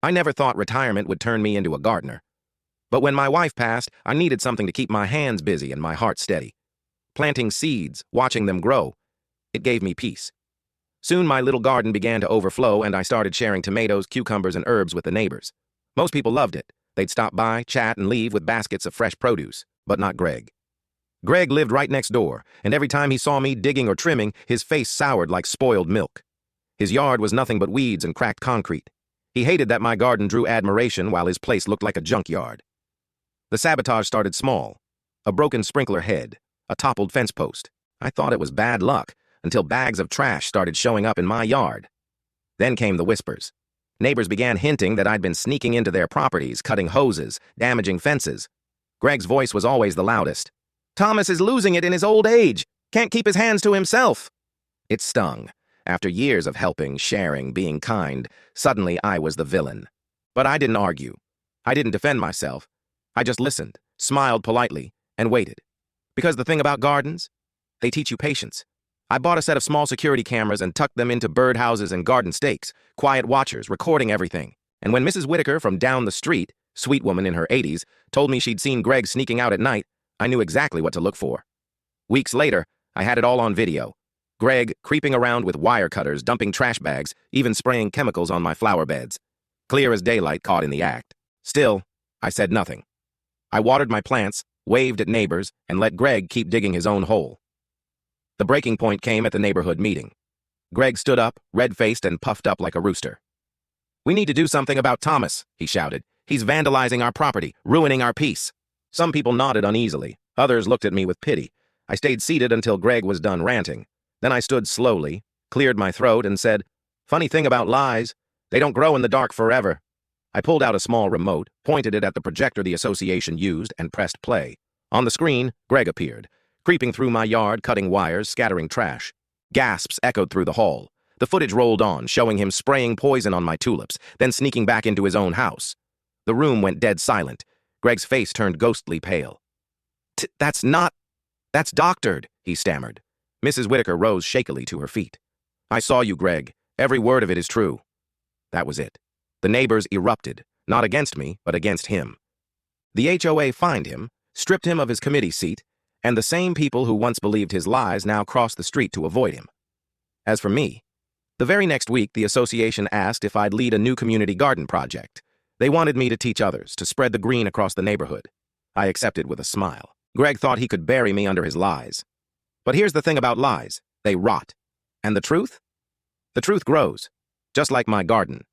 I never thought retirement would turn me into a gardener. But when my wife passed, I needed something to keep my hands busy and my heart steady. Planting seeds, watching them grow, it gave me peace. Soon my little garden began to overflow and I started sharing tomatoes, cucumbers, and herbs with the neighbors. Most people loved it. They'd stop by, chat, and leave with baskets of fresh produce, but not Greg. Greg lived right next door, and every time he saw me digging or trimming, his face soured like spoiled milk. His yard was nothing but weeds and cracked concrete. He hated that my garden drew admiration while his place looked like a junkyard. The sabotage started small. A broken sprinkler head, a toppled fence post. I thought it was bad luck, until bags of trash started showing up in my yard. Then came the whispers. Neighbors began hinting that I'd been sneaking into their properties, cutting hoses, damaging fences. Greg's voice was always the loudest. "Thomas is losing it in his old age. Can't keep his hands to himself." It stung. After years of helping, sharing, being kind, suddenly I was the villain. But I didn't argue. I didn't defend myself. I just listened, smiled politely, and waited. Because the thing about gardens? They teach you patience. I bought a set of small security cameras and tucked them into birdhouses and garden stakes, quiet watchers, recording everything. And when Mrs. Whitaker from down the street, sweet woman in her 80s, told me she'd seen Greg sneaking out at night, I knew exactly what to look for. Weeks later, I had it all on video. Greg creeping around with wire cutters, dumping trash bags, even spraying chemicals on my flower beds. Clear as daylight, caught in the act. Still, I said nothing. I watered my plants, waved at neighbors, and let Greg keep digging his own hole. The breaking point came at the neighborhood meeting. Greg stood up, red-faced and puffed up like a rooster. "We need to do something about Thomas," he shouted. "He's vandalizing our property, ruining our peace." Some people nodded uneasily. Others looked at me with pity. I stayed seated until Greg was done ranting. Then I stood slowly, cleared my throat, and said, "Funny thing about lies, they don't grow in the dark forever." I pulled out a small remote, pointed it at the projector the association used, and pressed play. On the screen, Greg appeared, creeping through my yard, cutting wires, scattering trash. Gasps echoed through the hall. The footage rolled on, showing him spraying poison on my tulips, then sneaking back into his own house. The room went dead silent. Greg's face turned ghostly pale. That's doctored," he stammered. Mrs. Whitaker rose shakily to her feet. "I saw you, Greg. Every word of it is true." That was it. The neighbors erupted, not against me, but against him. The HOA fined him, stripped him of his committee seat, and the same people who once believed his lies now crossed the street to avoid him. As for me, the very next week the association asked if I'd lead a new community garden project. They wanted me to teach others, to spread the green across the neighborhood. I accepted with a smile. Greg thought he could bury me under his lies. But here's the thing about lies. They rot. And the truth? The truth grows, just like my garden.